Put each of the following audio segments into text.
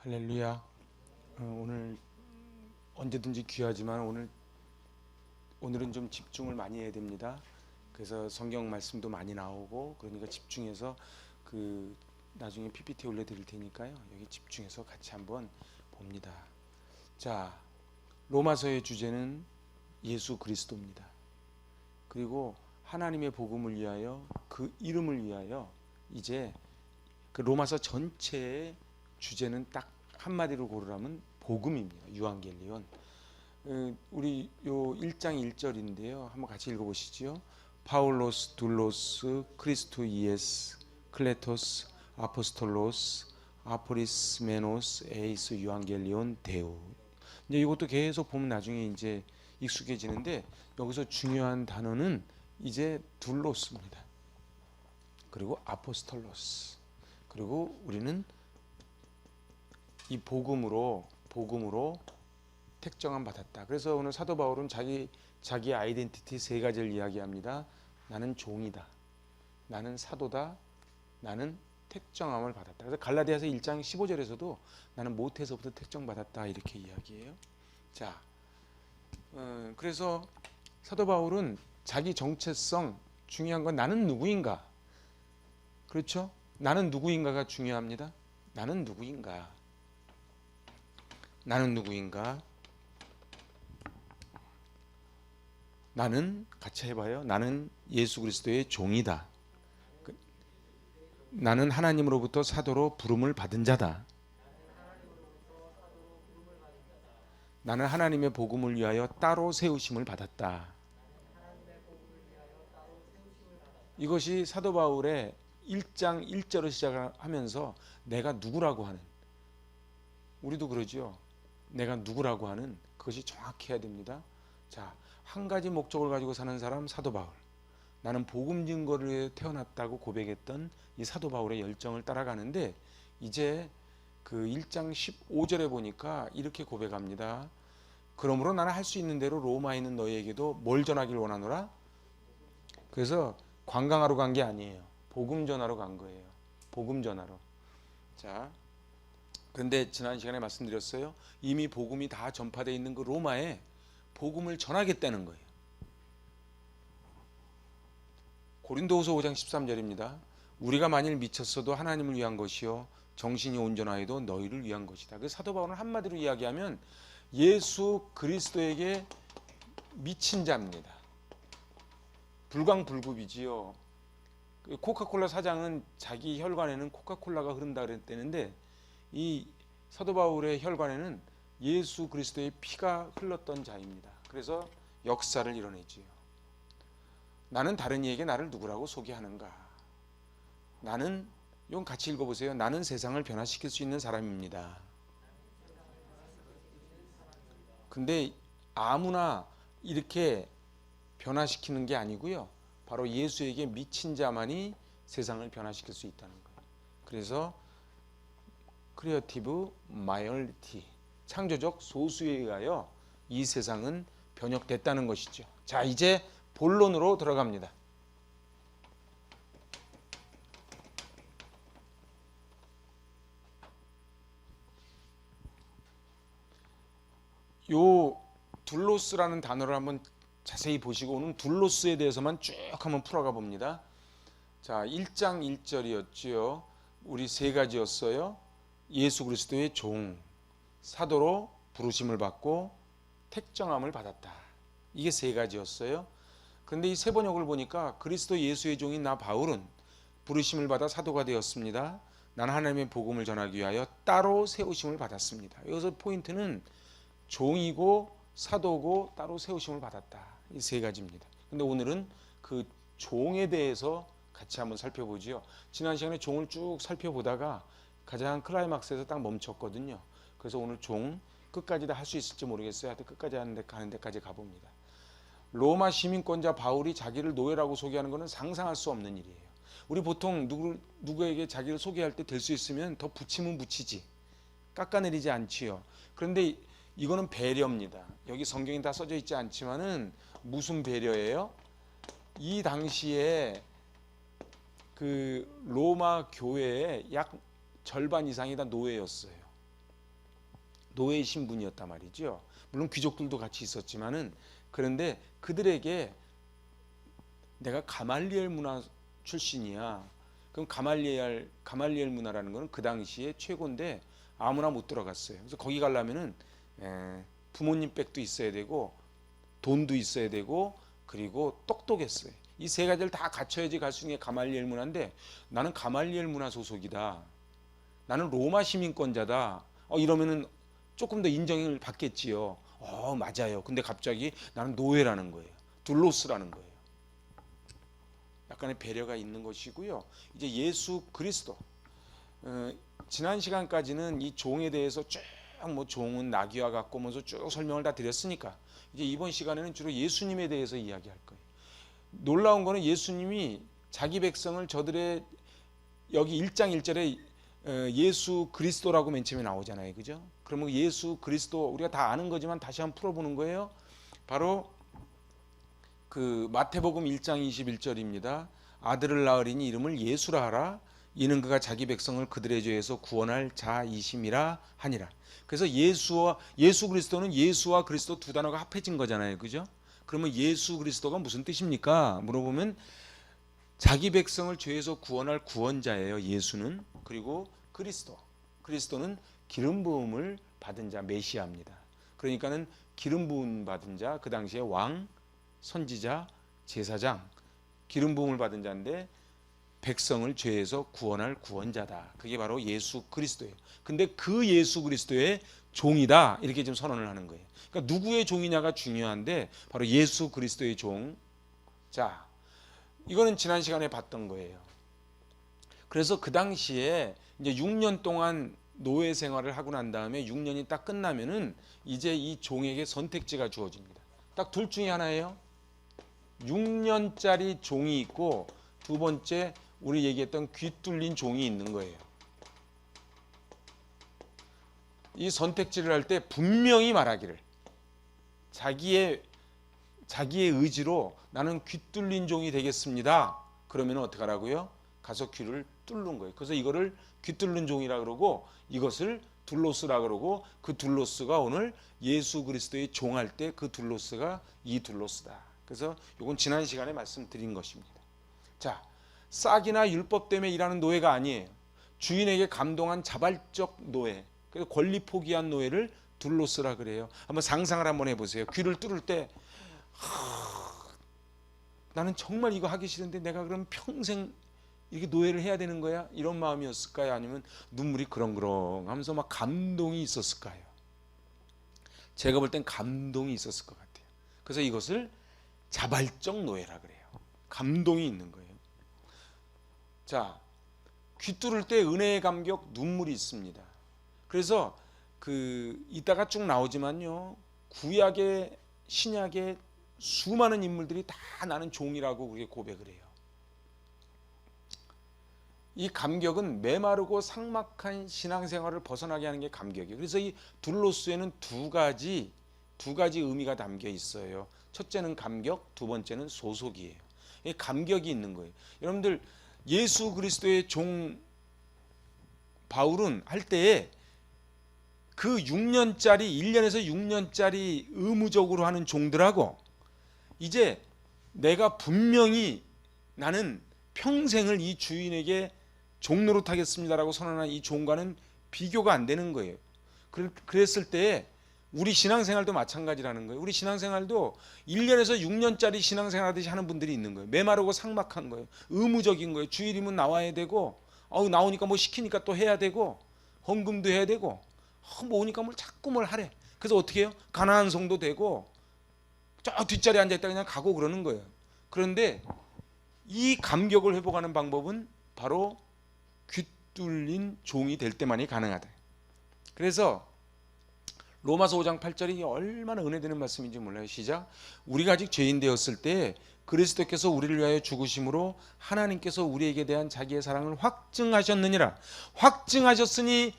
할렐루야. 오늘 언제든지 귀하지만 오늘은 좀 집중을 많이 해야 됩니다. 그래서 성경 말씀도 많이 나오고 그러니까 집중해서 나중에 PPT 올려드릴 테니까요. 여기 집중해서 같이 한번 봅니다. 자, 로마서의 주제는 예수 그리스도입니다. 그리고 하나님의 복음을 위하여 그 이름을 위하여 이제 그 로마서 전체의 주제는 딱 한마디로 고르라면 복음입니다. 유앙겔리온. 우리 요 1장 1절인데요. 한번 같이 읽어보시죠. 파울로스 둘로스 크리스토 이에스 클레토스 아포스톨로스 아포리스 메노스 에이스 유앙겔리온 데우. 이제 이것도 계속 보면 나중에 이제 익숙해지는데 여기서 중요한 단어는 이제 둘로스입니다. 그리고 아포스톨로스. 그리고 우리는 이 복음으로 택정함 받았다. 그래서 오늘 사도 바울은 자기 아이덴티티 세 가지를 이야기합니다. 나는 종이다. 나는 사도다. 나는 택정함을 받았다. 그래서 갈라디아서 1장 15절에서도 나는 모태에서부터 택정 받았다 이렇게 이야기해요. 자, 그래서 사도 바울은 자기 정체성 중요한 건 나는 누구인가. 그렇죠? 나는 누구인가가 중요합니다. 나는 누구인가? 나는 누구인가? 나는 같이 해봐요. 나는 예수 그리스도의 종이다. 나는 하나님으로부터 사도로 부름을 받은 자다. 나는 하나님의 복음을 위하여 따로 세우심을 받았다. 이것이 사도 바울의 1장 1절을 시작하면서 내가 누구라고 하는, 우리도 그러죠. 내가 누구라고 하는 그것이 정확해야 됩니다. 자, 한 가지 목적을 가지고 사는 사람 사도 바울. 나는 복음 증거를 위해 태어났다고 고백했던 이 사도 바울의 열정을 따라가는데 이제 그 1장 15절에 보니까 이렇게 고백합니다. 그러므로 나는 할 수 있는 대로 로마에 있는 너희에게도 뭘 전하길 원하노라? 그래서 관광하러 간 게 아니에요. 복음 전하러 간 거예요. 복음 전하러. 자, 그런데 지난 시간에 말씀드렸어요. 이미 복음이 다 전파되어 있는 그 로마에 복음을 전하겠다는 거예요. 고린도후서 5장 13절입니다. 우리가 만일 미쳤어도 하나님을 위한 것이요 정신이 온전하여도 너희를 위한 것이다. 그 사도 바울은 한마디로 이야기하면 예수 그리스도에게 미친 자입니다. 불광불급이지요. 코카콜라 사장은 자기 혈관에는 코카콜라가 흐른다 그랬다는데 이 사도 바울의 혈관에는 예수 그리스도의 피가 흘렀던 자입니다. 그래서 역사를 이뤄내지요. 나는 다른 이에게 나를 누구라고 소개하는가? 나는, 이건 같이 읽어보세요. 나는 세상을 변화시킬 수 있는 사람입니다. 근데 아무나 이렇게 변화시키는 게 아니고요. 바로 예수에게 미친 자만이 세상을 변화시킬 수 있다는 거예요. 그래서 크리에이티브 마이너리티, 창조적 소수에 의하여 이 세상은 변혁됐다는 것이죠. 자, 이제 본론으로 들어갑니다. 요 둘로스라는 단어를 한번 자세히 보시고 오늘 둘로스에 대해서만 쭉 한번 풀어가 봅니다. 자, 1장 1절이었지요. 우리 세 가지였어요. 예수 그리스도의 종, 사도로 부르심을 받고 택정함을 받았다. 이게 세 가지였어요. 그런데 이 세 번역을 보니까 그리스도 예수의 종인 나 바울은 부르심을 받아 사도가 되었습니다. 나는 하나님의 복음을 전하기 위하여 따로 세우심을 받았습니다. 여기서 포인트는 종이고 사도고 따로 세우심을 받았다. 이 세 가지입니다. 근데 오늘은 그 종에 대해서 같이 한번 살펴보지요. 지난 시간에 종을 쭉 살펴보다가 가장 클라이막스에서 딱 멈췄거든요. 그래서 오늘 종 끝까지 다 할 수 있을지 모르겠어요. 하여튼 끝까지 가는 데까지 가봅니다. 로마 시민권자 바울이 자기를 노예라고 소개하는 것은 상상할 수 없는 일이에요. 우리 보통 누구에게 자기를 소개할 때 될 수 있으면 더 붙이면 붙이지 깎아내리지 않지요. 그런데 이거는 배려입니다. 여기 성경이 다 써져 있지 않지만은 무슨 배려예요? 이 당시에 그 로마 교회의 약 절반 이상이 다 노예였어요. 노예 신분이었단 말이죠. 물론 귀족들도 같이 있었지만은, 그런데 그들에게 내가 가말리엘 문화 출신이야. 그럼 가말리엘 문화라는 거는 그 당시에 최고인데 아무나 못 들어갔어요. 그래서 거기 가려면은 부모님 백도 있어야 되고 돈도 있어야 되고 그리고 똑똑했어요. 이 세 가지를 다 갖춰야지 갈 수 있는 게 가말리엘 문화인데, 나는 가말리엘 문화 소속이다, 나는 로마 시민권자다, 이러면은 조금 더 인정을 받겠지요. 맞아요. 근데 갑자기 나는 노예라는 거예요. 둘로스라는 거예요. 약간의 배려가 있는 것이고요. 이제 예수 그리스도, 지난 시간까지는 이 종에 대해서 쭉 종은 나귀와 같고 쭉 설명을 다 드렸으니까, 이제 이번 시간에는 주로 예수님에 대해서 이야기할 거예요. 놀라운 거는 예수님이 자기 백성을 저들의, 여기 1장 1절에 예수 그리스도라고 맨 처음에 나오잖아요. 그죠? 그러면 예수 그리스도 우리가 다 아는 거지만 다시 한번 풀어보는 거예요. 바로 그 마태복음 1장 21절입니다. 아들을 낳으리니 이름을 예수라 하라. 이는 그가 자기 백성을 그들의 죄에서 구원할 자이심이라 하니라. 그래서 예수 그리스도는 예수와 그리스도 두 단어가 합해진 거잖아요. 그죠? 그러면 예수 그리스도가 무슨 뜻입니까? 물어보면 자기 백성을 죄에서 구원할 구원자예요. 예수는. 그리고 그리스도는 기름 부음을 받은 자, 메시아입니다. 그러니까는 기름 부음 받은 자, 그 당시에 왕, 선지자, 제사장, 기름 부음을 받은 자인데 백성을 죄에서 구원할 구원자다. 그게 바로 예수 그리스도예요. 근데 그 예수 그리스도의 종이다, 이렇게 지금 선언을 하는 거예요. 그러니까 누구의 종이냐가 중요한데 바로 예수 그리스도의 종. 자, 이거는 지난 시간에 봤던 거예요. 그래서 그 당시에 이제 6년 동안 노예 생활을 하고 난 다음에 6년이 딱 끝나면은 이제 이 종에게 선택지가 주어집니다. 딱 둘 중에 하나예요. 6년짜리 종이 있고, 두 번째 우리 얘기했던 귀 뚫린 종이 있는 거예요. 이 선택지를 할 때 분명히 말하기를, 자기의 의지로 나는 귀 뚫린 종이 되겠습니다. 그러면 어떻게 하라고요? 가서 귀를 뚫는 거예요. 그래서 이거를 귀 뚫는 종이라 그러고, 이것을 둘로스라 그러고, 그 둘로스가 오늘 예수 그리스도의 종할 때 그 둘로스가 이 둘로스다. 그래서 이건 지난 시간에 말씀드린 것입니다. 자, 싹이나 율법 때문에 일하는 노예가 아니에요. 주인에게 감동한 자발적 노예, 그래서 권리 포기한 노예를 둘로스라 그래요. 한번 상상을 한번 해보세요. 귀를 뚫을 때 나는 정말 이거 하기 싫은데 내가 그럼 평생 이렇게 노예를 해야 되는 거야? 이런 마음이었을까요? 아니면 눈물이 그렁그렁 하면서 막 감동이 있었을까요? 제가 볼 땐 감동이 있었을 것 같아요. 그래서 이것을 자발적 노예라 그래요. 감동이 있는 거예요. 자, 귀 뚫을 때 은혜의 감격, 눈물이 있습니다. 그래서 이따가 쭉 나오지만요, 구약의 신약의 수많은 인물들이 다 나는 종이라고 그렇게 고백을 해요. 이 감격은 메마르고 삭막한 신앙생활을 벗어나게 하는 게 감격이에요. 그래서 이 둘로스에는 두 가지 의미가 담겨 있어요. 첫째는 감격, 두 번째는 소속이에요. 이 감격이 있는 거예요. 여러분들, 예수 그리스도의 종 바울은 할 때에 그 6년짜리 1년에서 6년짜리 의무적으로 하는 종들하고, 이제 내가 분명히 나는 평생을 이 주인에게 종노릇하겠습니다라고 선언한 이 종과는 비교가 안 되는 거예요. 그랬을 때 우리 신앙생활도 마찬가지라는 거예요. 우리 신앙생활도 1년에서 6년짜리 신앙생활 하듯이 하는 분들이 있는 거예요. 메마르고 삭막한 거예요. 의무적인 거예요. 주일이면 나와야 되고, 나오니까 뭐 시키니까 또 해야 되고, 헌금도 해야 되고, 모으니까 자꾸 뭘 하래. 그래서 어떻게 해요? 가난한 성도 되고 저 뒷자리에 앉아있다 그냥 가고 그러는 거예요. 그런데 이 감격을 회복하는 방법은 바로 귀 뚫린 종이 될 때만이 가능하다. 그래서 로마서 5장 8절이 얼마나 은혜되는 말씀인지 몰라요. 시작. 우리가 아직 죄인 되었을 때 그리스도께서 우리를 위하여 죽으심으로 하나님께서 우리에게 대한 자기의 사랑을 확증하셨느니라. 확증하셨으니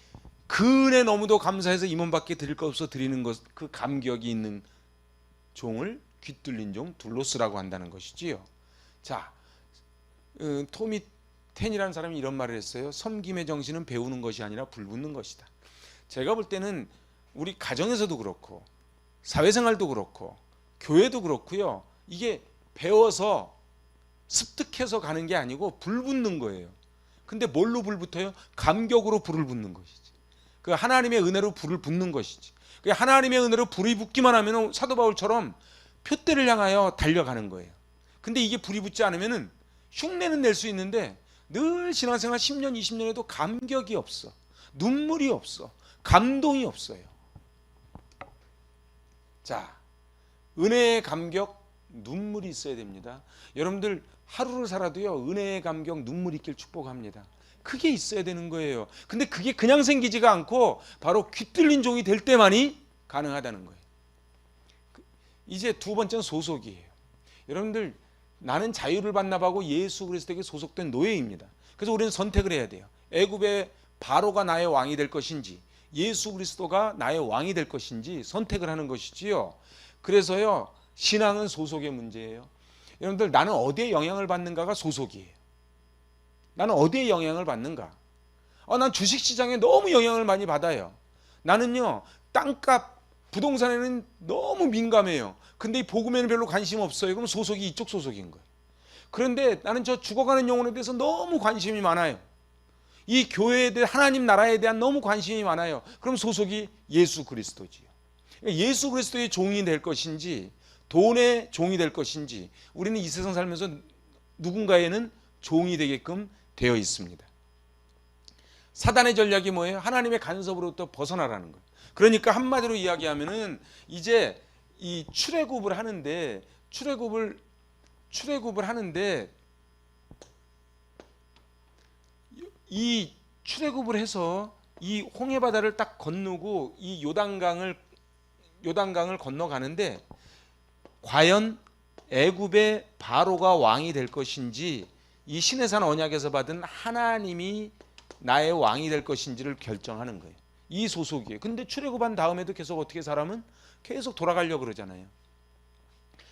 그 은혜 너무도 감사해서 임원밖에 드릴 것 없어 드리는 것, 그 감격이 있는 종을 귀 뚫린 종, 둘로스라고 한다는 것이지요. 자, 토미 텐이라는 사람이 이런 말을 했어요. 섬김의 정신은 배우는 것이 아니라 불붙는 것이다. 제가 볼 때는 우리 가정에서도 그렇고 사회생활도 그렇고 교회도 그렇고요. 이게 배워서 습득해서 가는 게 아니고 불 붙는 거예요. 근데 뭘로 불 붙어요? 감격으로 불을 붙는 것이지. 그 하나님의 은혜로 불을 붙는 것이지. 그 하나님의 은혜로 불이 붙기만 하면 사도 바울처럼 표대를 향하여 달려가는 거예요. 근데 이게 불이 붙지 않으면은 흉내는 낼 수 있는데 늘 신앙생활 10년 20년에도 감격이 없어. 눈물이 없어. 감동이 없어요. 자, 은혜의 감격, 눈물이 있어야 됩니다. 여러분들 하루를 살아도요, 은혜의 감격, 눈물이 있길 축복합니다. 그게 있어야 되는 거예요. 근데 그게 그냥 생기지가 않고 바로 귀뚫린 종이 될 때만이 가능하다는 거예요. 이제 두 번째는 소속이에요. 여러분들, 나는 자유를 반납하고 예수 그리스도에게 소속된 노예입니다. 그래서 우리는 선택을 해야 돼요. 애굽의 바로가 나의 왕이 될 것인지 예수 그리스도가 나의 왕이 될 것인지 선택을 하는 것이지요. 그래서요, 신앙은 소속의 문제예요. 여러분들, 나는 어디에 영향을 받는가가 소속이에요. 나는 어디에 영향을 받는가? 난 주식시장에 너무 영향을 많이 받아요. 나는요, 땅값, 부동산에는 너무 민감해요. 근데 이 복음에는 별로 관심 없어요. 그럼 소속이 이쪽 소속인 거예요. 그런데 나는 저 죽어가는 영혼에 대해서 너무 관심이 많아요. 이 교회에 대해, 하나님 나라에 대한 너무 관심이 많아요. 그럼 소속이 예수 그리스도지요. 예수 그리스도의 종이 될 것인지 돈의 종이 될 것인지 우리는 이 세상 살면서 누군가에는 종이 되게끔 되어 있습니다. 사단의 전략이 뭐예요? 하나님의 간섭으로부터 벗어나라는 거예요. 그러니까 한마디로 이야기하면은 이제 이 출애굽을 하는데 이 출애굽을 해서 이 홍해 바다를 딱 건너고 이 요단강을 건너가는데 과연 애굽의 바로가 왕이 될 것인지 이 시내산 언약에서 받은 하나님이 나의 왕이 될 것인지를 결정하는 거예요. 이 소속이에요. 근데 출애굽한 다음에도 계속 어떻게 사람은 계속 돌아가려고 그러잖아요.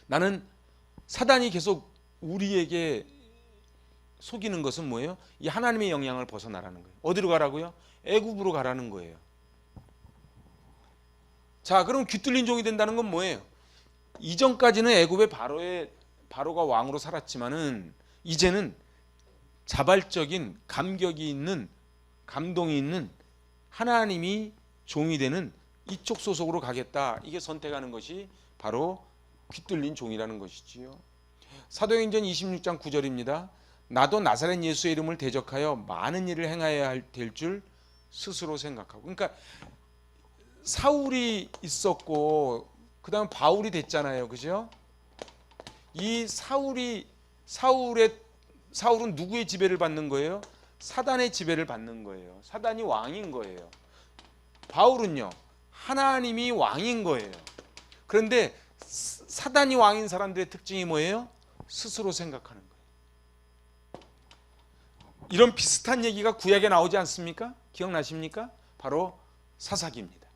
나는 사단이 계속 우리에게 속이는 것은 뭐예요? 이 하나님의 영향을 벗어나라는 거예요. 어디로 가라고요? 애굽으로 가라는 거예요. 자, 그럼 귀뚫린 종이 된다는 건 뭐예요? 이전까지는 애굽의 바로가 왕으로 살았지만은 이제는 자발적인 감격이 있는, 감동이 있는 하나님이 종이 되는 이쪽 소속으로 가겠다. 이게 선택하는 것이 바로 귀뚫린 종이라는 것이지요. 사도행전 26장 9절입니다. 나도 나사렛 예수의 이름을 대적하여 많은 일을 행하여야 될 줄 스스로 생각하고. 그러니까 사울이 있었고 그다음 바울이 됐잖아요. 그죠? 이 사울은 누구의 지배를 받는 거예요? 사단의 지배를 받는 거예요. 사단이 왕인 거예요. 바울은요, 하나님이 왕인 거예요. 그런데 사단이 왕인 사람들의 특징이 뭐예요? 스스로 생각하는 거예요. 이런 비슷한 얘기가 구약에 나오지 않습니까? 기억나십니까? 바로 사사기입니다.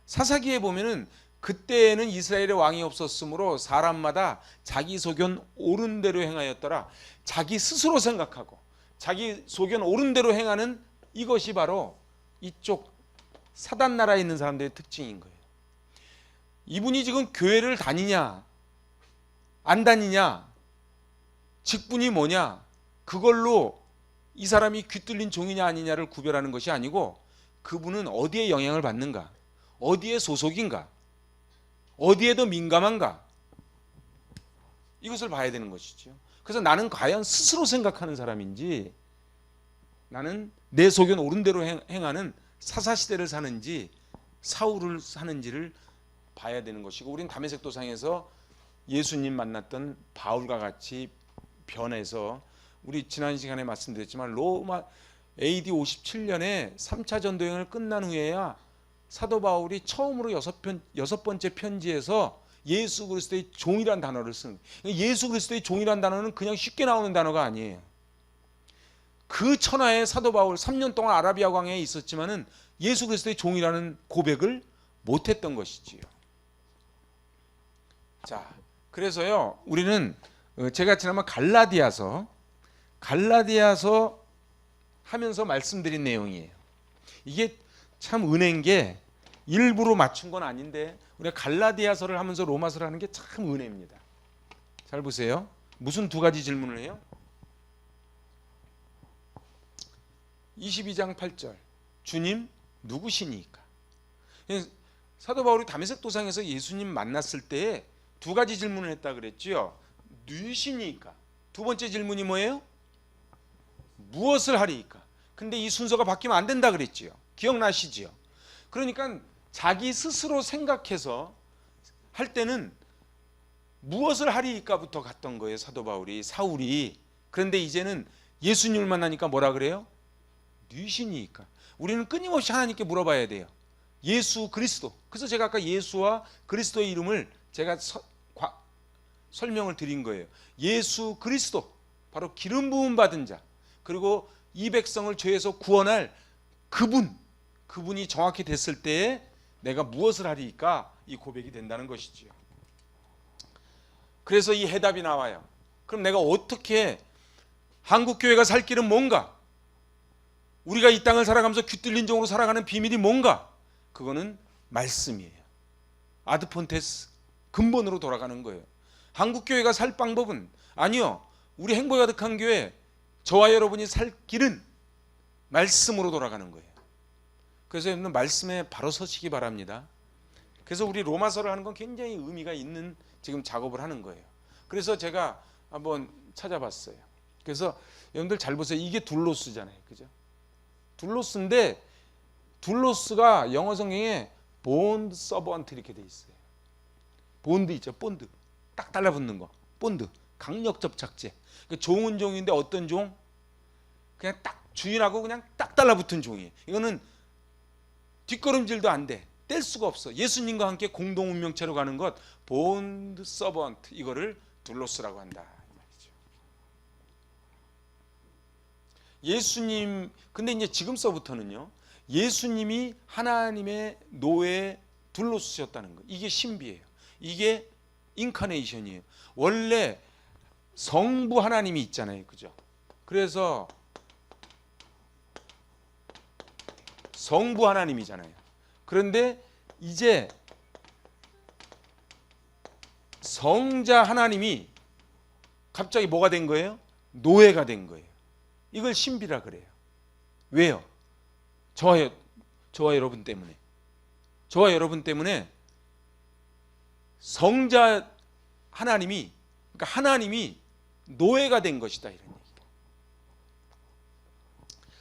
사사기에 보면은 그때에는 이스라엘의 왕이 없었으므로 사람마다 자기 소견 옳은 대로 행하였더라. 자기 스스로 생각하고 자기 소견 옳은 대로 행하는 이것이 바로 이쪽 사단 나라에 있는 사람들의 특징인 거예요. 이분이 지금 교회를 다니냐 안 다니냐 직분이 뭐냐 그걸로 이 사람이 귀뚫린 종이냐 아니냐를 구별하는 것이 아니고 그분은 어디에 영향을 받는가, 어디에 소속인가, 어디에 더 민감한가, 이것을 봐야 되는 것이죠. 그래서 나는 과연 스스로 생각하는 사람인지 나는 내 소견 옳은 대로 행하는 사사시대를 사는지 사울을 사는지를 봐야 되는 것이고, 우린 다메섹 도상에서 예수님 만났던 바울과 같이 변해서, 우리 지난 시간에 말씀드렸지만 로마 AD 57년에 3차 전도여행을 끝난 후에야 사도 바울이 처음으로 여섯 번째 편지에서 예수 그리스도의 종이란 단어를 쓰는 거예요. 예수 그리스도의 종이란 단어는 그냥 쉽게 나오는 단어가 아니에요. 그 천하에 사도 바울 3년 동안 아라비아 광야에 있었지만은 예수 그리스도의 종이라는 고백을 못했던 것이지요. 자, 그래서요 우리는 제가 지난번 갈라디아서 하면서 말씀드린 내용이에요. 이게 참 은혜인 게 일부러 맞춘 건 아닌데 우리가 갈라디아서를 하면서 로마서를 하는 게 참 은혜입니다. 잘 보세요. 무슨 두 가지 질문을 해요? 22장 8절 주님 누구시니까? 사도 바울이 다메섹 도상에서 예수님 만났을 때 두 가지 질문을 했다 그랬죠. 누구시니까? 두 번째 질문이 뭐예요? 무엇을 하리이까? 근데 이 순서가 바뀌면 안 된다 그랬지요. 기억나시지요? 그러니까 자기 스스로 생각해서 할 때는 무엇을 하리이까부터 갔던 거예요. 사도 바울이, 사울이. 그런데 이제는 예수님을 만나니까 뭐라 그래요? 누구시니까? 우리는 끊임없이 하나님께 물어봐야 돼요. 예수 그리스도. 그래서 제가 아까 예수와 그리스도의 이름을 제가 설명을 드린 거예요. 예수 그리스도, 바로 기름 부음 받은 자, 그리고 이 백성을 죄에서 구원할 그분이 정확히 됐을 때에 내가 무엇을 하리까? 이 고백이 된다는 것이지요. 그래서 이 해답이 나와요. 그럼 내가 어떻게, 한국교회가 살 길은 뭔가? 우리가 이 땅을 살아가면서 귀뚫린 종으로 살아가는 비밀이 뭔가? 그거는 말씀이에요. 아드폰테스, 근본으로 돌아가는 거예요. 한국교회가 살 방법은, 아니요, 우리 행복이 가득한 교회, 저와 여러분이 살 길은 말씀으로 돌아가는 거예요. 그래서 여러분 말씀에 바로 서시기 바랍니다. 그래서 우리 로마서를 하는 건 굉장히 의미가 있는 지금 작업을 하는 거예요. 그래서 제가 한번 찾아봤어요. 그래서 여러분들 잘 보세요. 이게 둘로스잖아요, 그죠? 둘로스인데 둘로스가 영어 성경에 본드 서번트 이렇게 돼 있어요. 본드 있죠, 본드. 딱 달라붙는 거. 본드. 강력 접착제. 종은 종인데 어떤 종? 그냥 딱 주인하고 그냥 딱 달라붙은 종이에요. 이거는 뒷걸음질도 안 돼. 뗄 수가 없어. 예수님과 함께 공동 운명체로 가는 것, 본드 서번트, 이거를 둘로스라고 한다 이 말이죠. 예수님, 근데 이제 지금서부터는요, 예수님이 하나님의 노예에 둘로스셨다는 거, 이게 신비예요. 이게 인카네이션이에요. 원래 성부 하나님이 있잖아요, 그죠? 그래서 성부 하나님이잖아요. 그런데 이제 성자 하나님이 갑자기 뭐가 된 거예요? 노예가 된 거예요. 이걸 신비라 그래요. 왜요? 저와 여러분 때문에. 저와 여러분 때문에 성자 하나님이, 그러니까 하나님이 노예가 된 것이다, 이런 얘기예요.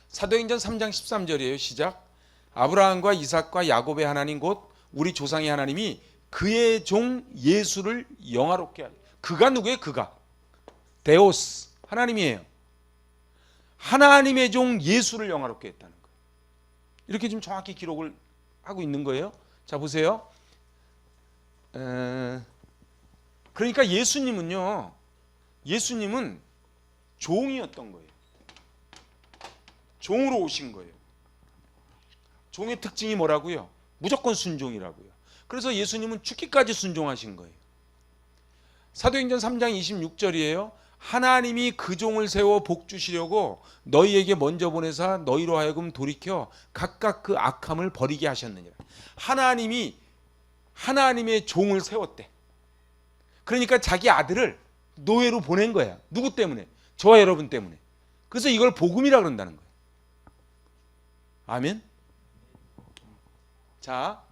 사도행전 3장 13절이에요. 시작. 아브라함과 이삭과 야곱의 하나님 곧 우리 조상의 하나님이 그의 종 예수를 영화롭게 하리. 그가 누구예요? 그가 데오스, 하나님이에요. 하나님의 종 예수를 영화롭게 했다는 거예요. 이렇게 좀 정확히 기록을 하고 있는 거예요. 자, 보세요. 그러니까 예수님은 종이었던 거예요. 종으로 오신 거예요. 종의 특징이 뭐라고요? 무조건 순종이라고요. 그래서 예수님은 죽기까지 순종하신 거예요. 사도행전 3장 26절이에요. 하나님이 그 종을 세워 복 주시려고 너희에게 먼저 보내사 너희로 하여금 돌이켜 각각 그 악함을 버리게 하셨느니라. 하나님이 하나님의 종을 세웠대. 그러니까 자기 아들을 노예로 보낸 거야. 누구 때문에? 저와 여러분 때문에. 그래서 이걸 복음이라 그런다는 거예요. 아멘. 자,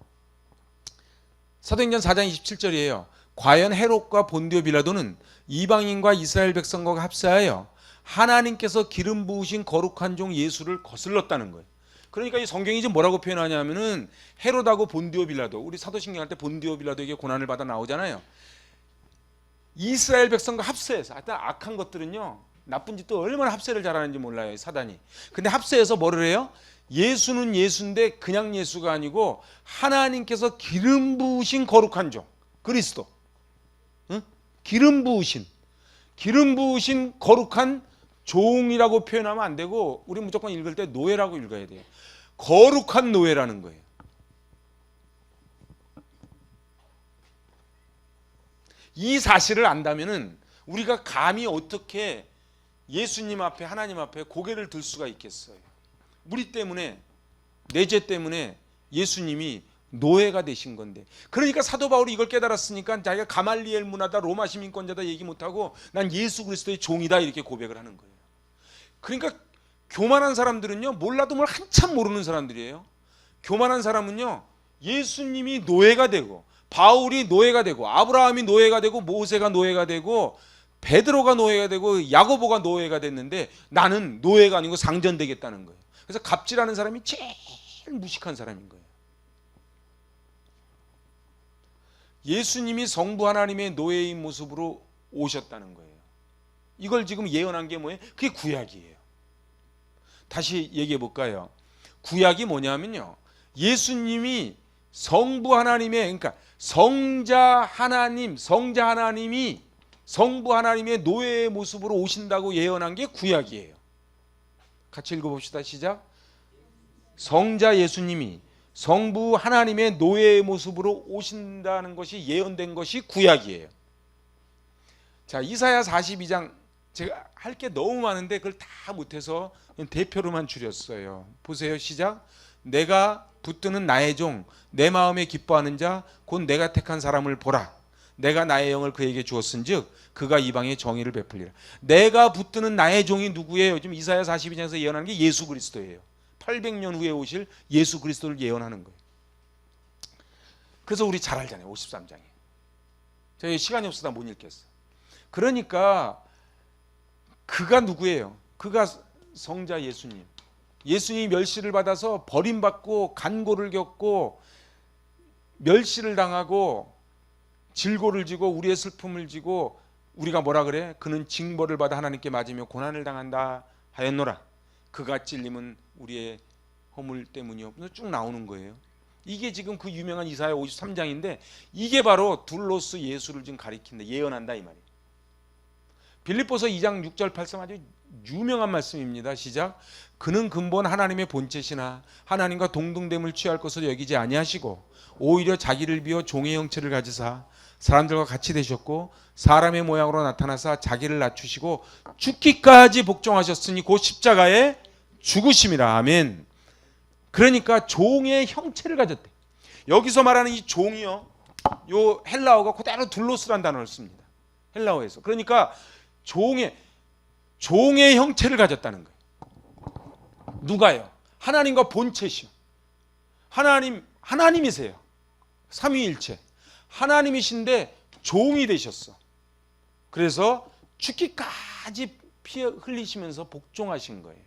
사도행전 4장 27절이에요. 과연 헤롯과 본디오 빌라도는 이방인과 이스라엘 백성과 합세하여 하나님께서 기름 부으신 거룩한 종 예수를 거슬렀다는 거예요. 그러니까 이 성경이 지금 뭐라고 표현하냐면은 헤롯하고 본디오 빌라도, 우리 사도신경 할 때 본디오 빌라도에게 고난을 받아 나오잖아요. 이스라엘 백성과 합세해서, 하여튼 악한 것들은요, 나쁜 짓도 얼마나 합세를 잘하는지 몰라요, 사단이. 근데 합세해서 뭐를 해요? 예수는 예수인데 그냥 예수가 아니고 하나님께서 기름 부으신 거룩한 종 그리스도, 응? 기름 부으신 거룩한 종이라고 표현하면 안 되고, 우리 무조건 읽을 때 노예라고 읽어야 돼요. 거룩한 노예라는 거예요. 이 사실을 안다면은 우리가 감히 어떻게 예수님 앞에, 하나님 앞에 고개를 들 수가 있겠어요? 우리 때문에, 내 죄 때문에 예수님이 노예가 되신 건데. 그러니까 사도 바울이 이걸 깨달았으니까 자기가 가말리엘 문화다, 로마 시민권자다 얘기 못하고 난 예수 그리스도의 종이다 이렇게 고백을 하는 거예요. 그러니까 교만한 사람들은요, 몰라도 뭘 한참 모르는 사람들이에요. 교만한 사람은요, 예수님이 노예가 되고 바울이 노예가 되고 아브라함이 노예가 되고 모세가 노예가 되고 베드로가 노예가 되고 야고보가 노예가 됐는데 나는 노예가 아니고 상전되겠다는 거예요. 그래서 갑질하는 사람이 제일 무식한 사람인 거예요. 예수님이 성부 하나님의 노예인 모습으로 오셨다는 거예요. 이걸 지금 예언한 게 뭐예요? 그게 구약이에요. 다시 얘기해 볼까요? 구약이 뭐냐면요, 예수님이 성부 하나님의, 그러니까 성자 하나님이 성부 하나님의 노예의 모습으로 오신다고 예언한 게 구약이에요. 같이 읽어봅시다. 시작. 성자 예수님이 성부 하나님의 노예의 모습으로 오신다는 것이 예언된 것이 구약이에요. 자, 이사야 42장, 제가 할 게 너무 많은데 그걸 다 못해서 대표로만 줄였어요. 보세요. 시작. 내가 붙드는 나의 종, 내 마음에 기뻐하는 자, 곧 내가 택한 사람을 보라. 내가 나의 영을 그에게 주었은즉 그가 이방에 정의를 베풀리라. 내가 붙드는 나의 종이 누구예요? 지금 이사야 42장에서 예언하는 게 예수 그리스도예요. 800년 후에 오실 예수 그리스도를 예언하는 거예요. 그래서 우리 잘 알잖아요. 53장에. 제가 시간이 없어서 못 읽겠어. 그러니까 그가 누구예요? 그가 성자 예수님. 예수님이 멸시를 받아서 버림받고 간고를 겪고 멸시를 당하고 질고를 지고 우리의 슬픔을 지고 우리가 뭐라 그래? 그는 징벌을 받아 하나님께 맞으며 고난을 당한다 하였노라. 그가 찔림은 우리의 허물 때문이요. 쭉 나오는 거예요. 이게 지금 그 유명한 이사야 53장인데 이게 바로 둘로스 예수를 지금 가리킨다, 예언한다 이 말이에요. 빌립보서 2장 6절 8절 아주 유명한 말씀입니다. 시작. 그는 근본 하나님의 본체시나 하나님과 동등됨을 취할 것을 여기지 아니하시고 오히려 자기를 비워 종의 형체를 가지사 사람들과 같이 되셨고 사람의 모양으로 나타나사 자기를 낮추시고 죽기까지 복종하셨으니 곧 십자가에 죽으심이라. 아멘. 그러니까 종의 형체를 가졌대. 여기서 말하는 이 종이요, 요 헬라어가 그대로 둘로스란 단어를 씁니다. 헬라어에서. 그러니까 종의 형체를 가졌다는 거예요. 누가요? 하나님과 본체시요. 하나님이세요. 삼위일체. 하나님이신데 종이 되셨어. 그래서 죽기까지 피 흘리시면서 복종하신 거예요.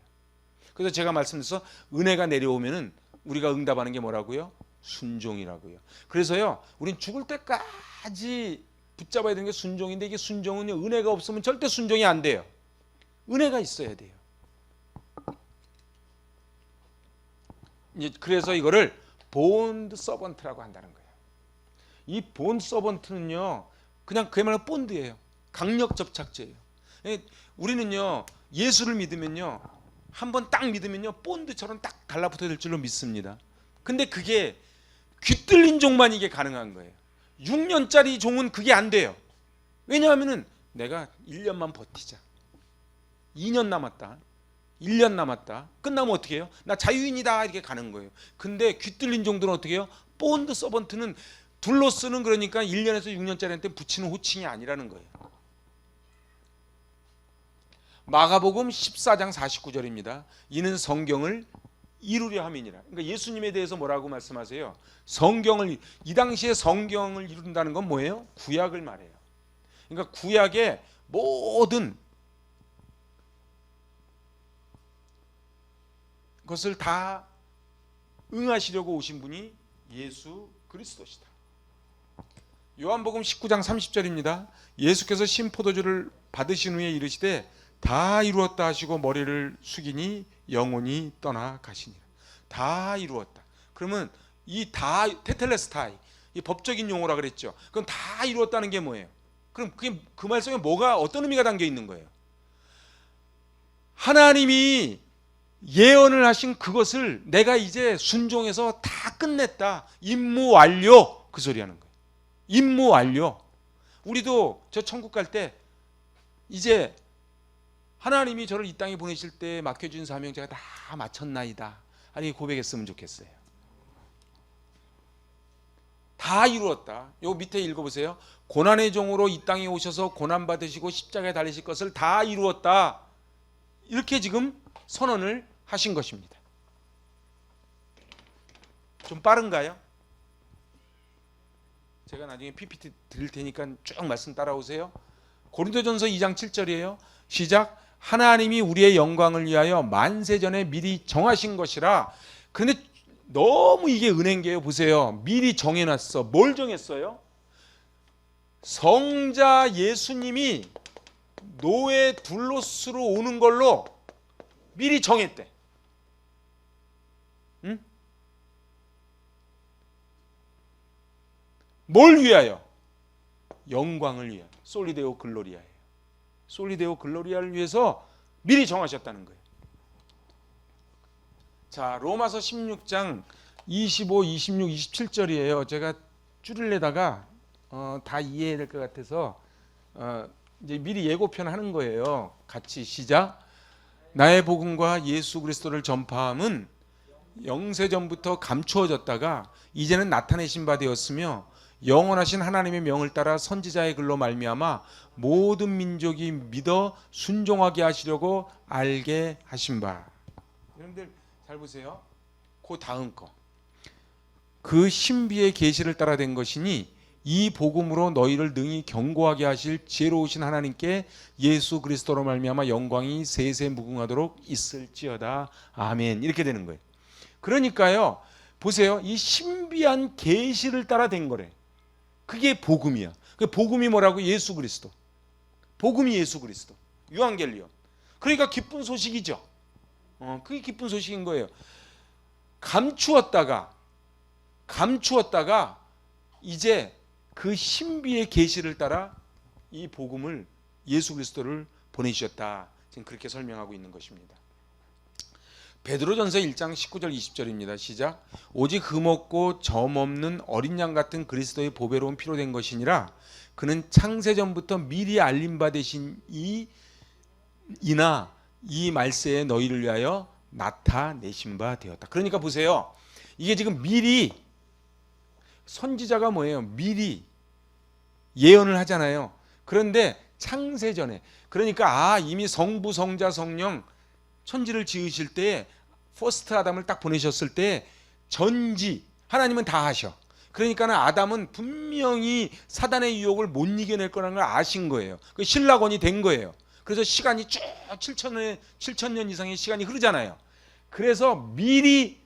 그래서 제가 말씀드려서 은혜가 내려오면은 우리가 응답하는 게 뭐라고요? 순종이라고요. 그래서요, 우린 죽을 때까지 붙잡아야 되는 게 순종인데 이게 순종은요, 은혜가 없으면 절대 순종이 안 돼요. 은혜가 있어야 돼요. 그래서 이거를 본드 서번트라고 한다는 거예요. 이 본드 서번트는요, 그냥 그야말로 본드예요. 강력 접착제예요. 우리는요, 예수를 믿으면요, 한번 딱 믿으면요, 본드처럼 딱 달라붙어야 될 줄로 믿습니다. 근데 그게 귀뚫린 종만 이게 가능한 거예요. 6년짜리 종은 그게 안 돼요. 왜냐하면은 내가 1년만 버티자. 2년 남았다. 1년 남았다. 끝나면 어떻게 해요? 나 자유인이다 이렇게 가는 거예요. 근데 귀뚫린 종들은 어떻게 해요? 본드 서번트는 둘로스는 그러니까 1년에서 6년짜리한테 붙이는 호칭이 아니라는 거예요. 마가복음 14장 49절입니다. 이는 성경을 이루려 함이니라. 그러니까 예수님에 대해서 뭐라고 말씀하세요? 성경을, 이 당시에 성경을 이룬다는 건 뭐예요? 구약을 말해요. 그러니까 구약의 모든 것을 다 응하시려고 오신 분이 예수 그리스도시다. 요한복음 19장 30절입니다. 예수께서 신포도주를 받으신 후에 이르시되 다 이루었다 하시고 머리를 숙이니 영혼이 떠나 가시니라. 다 이루었다. 그러면 이 다 테텔레스타이, 이 법적인 용어라 그랬죠. 그럼 다 이루었다는 게 뭐예요? 그럼 그게 그 말 속에 뭐가 어떤 의미가 담겨 있는 거예요? 하나님이 예언을 하신 그것을 내가 이제 순종해서 다 끝냈다. 임무 완료. 그 소리 하는 거예요. 임무 완료. 우리도 저 천국 갈 때 이제 하나님이 저를 이 땅에 보내실 때 맡겨준 사명 제가 다 마쳤나이다. 아니 고백했으면 좋겠어요. 다 이루었다. 요 밑에 읽어보세요. 고난의 종으로 이 땅에 오셔서 고난 받으시고 십자가에 달리실 것을 다 이루었다. 이렇게 지금 선언을 하신 것입니다. 좀 빠른가요? 제가 나중에 PPT 드릴 테니까 쭉 말씀 따라오세요. 고린도전서 2장 7절이에요. 시작. 하나님이 우리의 영광을 위하여 만세전에 미리 정하신 것이라. 근데 너무 이게 은혜인 게요. 보세요. 미리 정해놨어. 뭘 정했어요? 성자 예수님이 노예 둘로스로 오는 걸로 미리 정했대. 응? 뭘 위하여? 영광을 위하여. 솔리데오 글로리아예요. 솔리데오 글로리아를 위해서 미리 정하셨다는 거예요. 자, 로마서 16장 25, 26, 27절이에요. 제가 줄일래다가 다 이해해야 될 것 같아서 이제 미리 예고편 하는 거예요. 같이 시작. 나의 복음과 예수 그리스도를 전파함은 영세전부터 감추어졌다가 이제는 나타내신 바 되었으며 영원하신 하나님의 명을 따라 선지자의 글로 말미암아 모든 민족이 믿어 순종하게 하시려고 알게 하신 바. 여러분들 잘 보세요. 그 다음 거. 그 신비의 계시를 따라 된 것이니 이 복음으로 너희를 능히 경고하게 하실 지혜로우신 하나님께 예수 그리스도로 말미암아 영광이 세세 무궁하도록 있을지어다. 아멘. 이렇게 되는 거예요. 그러니까요. 보세요. 이 신비한 계시를 따라 된 거래. 그게 복음이야. 그 복음이 뭐라고? 예수 그리스도. 복음이 예수 그리스도. 유한겔리온. 그러니까 기쁜 소식이죠. 그게 기쁜 소식인 거예요. 감추었다가 이제 그 신비의 계시를 따라 이 복음을 예수 그리스도를 보내주셨다. 지금 그렇게 설명하고 있는 것입니다. 베드로전서 1장 19절 20절입니다. 시작. 오직 흠없고 점없는 어린 양 같은 그리스도의 보배로운 피로 된 것이니라. 그는 창세전부터 미리 알림 받으신 이나 이 말세에 너희를 위하여 나타내신 바 되었다. 그러니까 보세요. 이게 지금 미리 선지자가 뭐예요? 미리 예언을 하잖아요. 그런데 창세전에 그러니까 이미 성부 성자 성령 천지를 지으실 때에 퍼스트 아담을 딱 보내셨을 때 전지 하나님은 다 하셔. 그러니까는 아담은 분명히 사단의 유혹을 못 이겨낼 거라는 걸 아신 거예요. 그 신락원이 된 거예요. 그래서 시간이 쭉 7,000년 이상의 시간이 흐르잖아요. 그래서 미리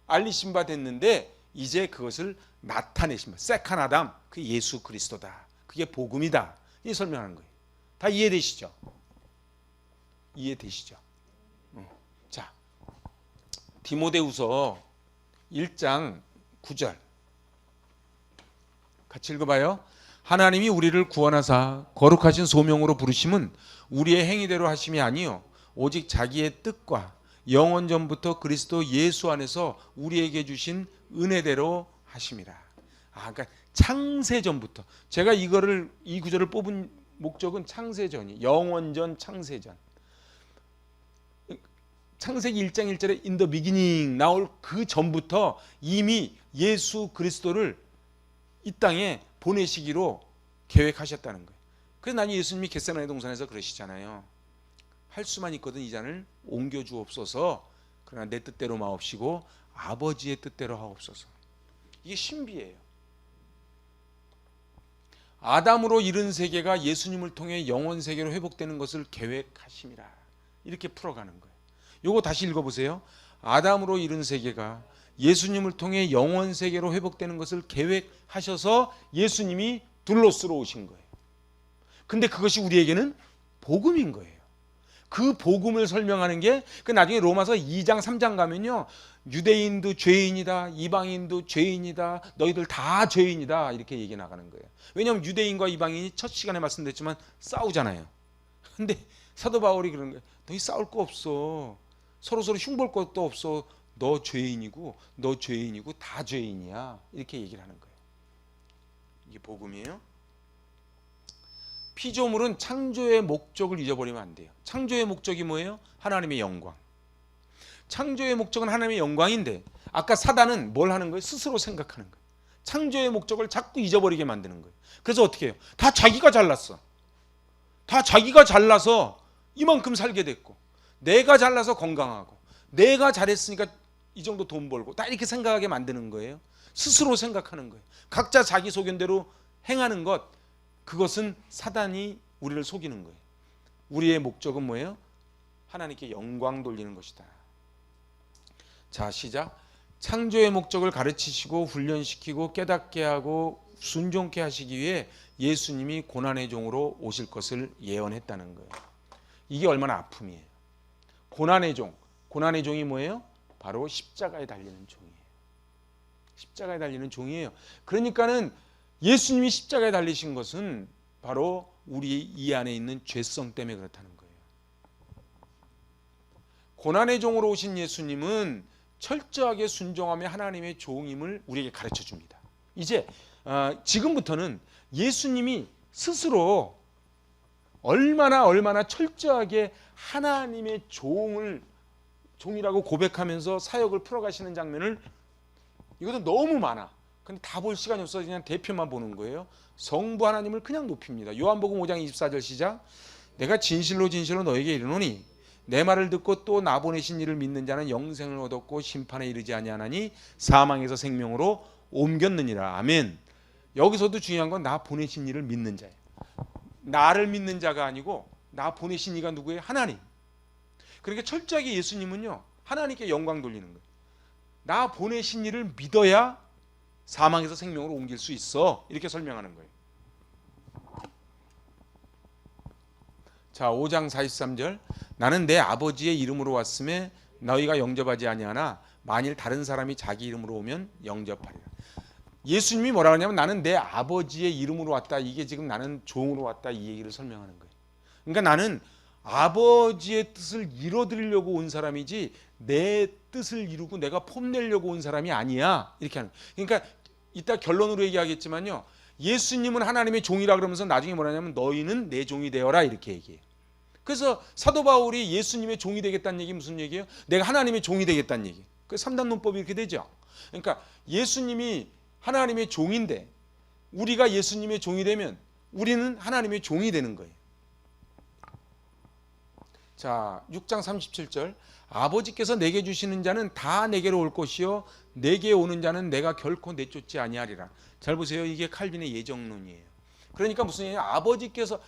알리신 바 됐는데 이제 그것을 나타내신 바. 세컨 아담, 그게 예수 그리스도다. 그게 복음이다. 이 설명하는 거예요. 다 이해되시죠? 이해되시죠? 자, 디모데후서 1장 9절 같이 읽어봐요. 하나님이 우리를 구원하사 거룩하신 소명으로 부르심은 우리의 행위대로 하심이 아니요 오직 자기의 뜻과 영원 전부터 그리스도 예수 안에서 우리에게 주신 은혜대로 하심이라. 그러니까 창세 전부터. 제가 이 구절을 뽑은 목적은 창세전이 영원전 창세전. 창세기 1장 1절에 in the beginning 나올 그 전부터 이미 예수 그리스도를 이 땅에 보내시기로 계획하셨다는 거예요. 그래서 나는 예수님이 겟세마네 동산에서 그러시잖아요. 할 수만 있거든 이 잔을 옮겨 주옵소서. 그러나 내 뜻대로 마옵시고 아버지의 뜻대로 하옵소서. 이게 신비예요. 아담으로 이른 세계가 예수님을 통해 영원 세계로 회복되는 것을 계획하심이라. 이렇게 풀어가는 거예요. 요거 다시 읽어보세요. 아담으로 이른 세계가 예수님을 통해 영원 세계로 회복되는 것을 계획하셔서 예수님이 둘로스로 오신 거예요. 근데 그것이 우리에게는 복음인 거예요. 그 복음을 설명하는 게 그 나중에 로마서 2장 3장 가면요. 유대인도 죄인이다. 이방인도 죄인이다. 너희들 다 죄인이다. 이렇게 얘기 나가는 거예요. 왜냐하면 유대인과 이방인이 첫 시간에 말씀드렸지만 싸우잖아요. 근데 사도 바울이 그러는 거예요. 너희 싸울 거 없어. 서로서로 흉볼 것도 없어. 너 죄인이고 다 죄인이야. 이렇게 얘기를 하는 거예요. 이게 복음이에요. 피조물은 창조의 목적을 잊어버리면 안 돼요. 창조의 목적이 뭐예요? 하나님의 영광. 창조의 목적은 하나님의 영광인데 아까 사단은 뭘 하는 거예요? 스스로 생각하는 거예요. 창조의 목적을 자꾸 잊어버리게 만드는 거예요. 그래서 어떻게 해요? 다 자기가 잘났어. 다 자기가 잘나서 이만큼 살게 됐고, 내가 잘나서 건강하고, 내가 잘했으니까 이 정도 돈 벌고, 다 이렇게 생각하게 만드는 거예요. 스스로 생각하는 거예요. 각자 자기 소견대로 행하는 것, 그것은 사단이 우리를 속이는 거예요. 우리의 목적은 뭐예요? 하나님께 영광 돌리는 것이다. 자, 시작. 창조의 목적을 가르치시고 훈련시키고 깨닫게 하고 순종케 하시기 위해 예수님이 고난의 종으로 오실 것을 예언했다는 거예요. 이게 얼마나 아픔이에요. 고난의 종. 고난의 종이 뭐예요? 바로 십자가에 달리는 종이에요. 십자가에 달리는 종이에요. 그러니까는 예수님이 십자가에 달리신 것은 바로 우리 이 안에 있는 죄성 때문에 그렇다는 거예요. 고난의 종으로 오신 예수님은 철저하게 순종하며 하나님의 종임을 우리에게 가르쳐 줍니다. 이제 지금부터는 예수님이 스스로 얼마나 철저하게 하나님의 종이라고 고백하면서 사역을 풀어가시는 장면을, 이것은 너무 많아. 근데 다 볼 시간이 없어서 그냥 대표만 보는 거예요. 성부 하나님을 그냥 높입니다. 요한복음 5장 24절 시작. 내가 진실로 너에게 이르노니 내 말을 듣고 또 나 보내신 이를 믿는 자는 영생을 얻었고 심판에 이르지 아니하나니 사망에서 생명으로 옮겼느니라. 아멘. 여기서도 중요한 건 나 보내신 이를 믿는 자예요. 나를 믿는 자가 아니고 나 보내신 이가 누구예요? 하나님. 그러니까 철저하게 예수님은요, 하나님께 영광 돌리는 거예요. 나 보내신 이를 믿어야 사망에서 생명으로 옮길 수 있어. 이렇게 설명하는 거예요. 자, 5장 43절. 나는 내 아버지의 이름으로 왔음에 너희가 영접하지 아니하나 만일 다른 사람이 자기 이름으로 오면 영접하리라. 예수님이 뭐라 하냐면 나는 내 아버지의 이름으로 왔다. 이게 지금 나는 종으로 왔다. 이 얘기를 설명하는 거예요. 그러니까 나는 아버지의 뜻을 이뤄드리려고 온 사람이지 내 뜻을 이루고 내가 폼내려고 온 사람이 아니야. 이렇게 하는 거예요. 그러니까 이따 결론으로 얘기하겠지만요, 예수님은 하나님의 종이라 그러면서 나중에 뭐라냐면 너희는 내 종이 되어라 이렇게 얘기해요. 그래서 사도 바울이 예수님의 종이 되겠다는 얘기 무슨 얘기예요? 내가 하나님의 종이 되겠다는 얘기. 그 3단 논법이 이렇게 되죠. 그러니까 예수님이 하나님의 종인데 우리가 예수님의 종이 되면 우리는 하나님의 종이 되는 거예요. 자, 6장 37절. 아버지께서 내게 주시는 자는 다 내게로 올 것이요 내게 오는 자는 내가 결코 내쫓지 아니하리라. 잘 보세요. 이게 칼빈의 예정론이에요. 그러니까 무슨 얘기예요? 아버지께서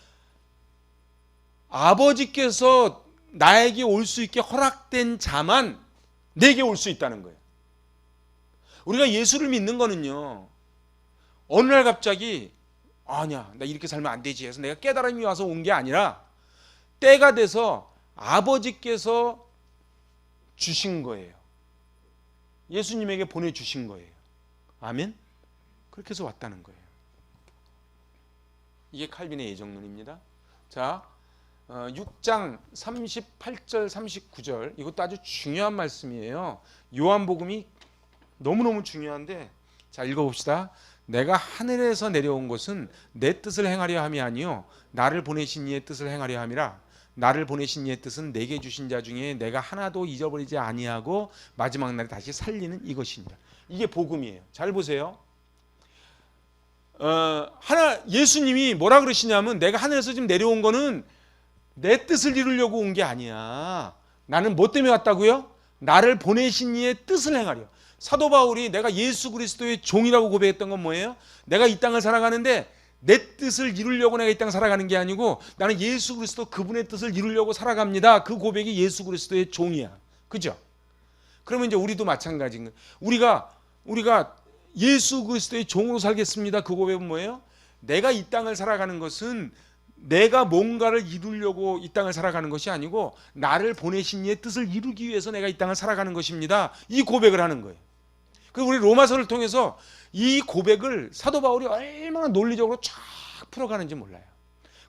나에게 올 수 있게 허락된 자만 내게 올 수 있다는 거예요. 우리가 예수를 믿는 거는요, 어느 날 갑자기 아니야, 나 이렇게 살면 안 되지 해서 내가 깨달음이 와서 온 게 아니라 때가 돼서 아버지께서 주신 거예요. 예수님에게 보내주신 거예요. 아멘? 그렇게 해서 왔다는 거예요. 이게 칼빈의 예정론입니다. 자, 6장 38절 39절, 이것도 아주 중요한 말씀이에요. 요한복음이 너무너무 중요한데, 자, 읽어봅시다. 내가 하늘에서 내려온 것은 내 뜻을 행하려 함이 아니요 나를 보내신 이의 뜻을 행하려 함이라. 나를 보내신 이의 뜻은 내게 주신 자 중에 내가 하나도 잊어버리지 아니하고 마지막 날에 다시 살리는 이것이니라. 이게 복음이에요. 잘 보세요. 예수님이 뭐라 그러시냐면 내가 하늘에서 지금 내려온 거는 내 뜻을 이루려고 온 게 아니야. 나는 뭐 때문에 왔다고요? 나를 보내신 이의 뜻을 행하려. 사도 바울이 내가 예수 그리스도의 종이라고 고백했던 건 뭐예요? 내가 이 땅을 살아가는데 내 뜻을 이루려고 내가 이 땅 살아가는 게 아니고 나는 예수 그리스도 그분의 뜻을 이루려고 살아갑니다. 그 고백이 예수 그리스도의 종이야. 그죠? 그러면 이제 우리도 마찬가지인 거예요. 우리가 예수 그리스도의 종으로 살겠습니다. 그 고백은 뭐예요? 내가 이 땅을 살아가는 것은 내가 뭔가를 이루려고 이 땅을 살아가는 것이 아니고 나를 보내신 이의 뜻을 이루기 위해서 내가 이 땅을 살아가는 것입니다. 이 고백을 하는 거예요. 그리고 우리 로마서를 통해서 이 고백을 사도 바울이 얼마나 논리적으로 쫙 풀어가는지 몰라요.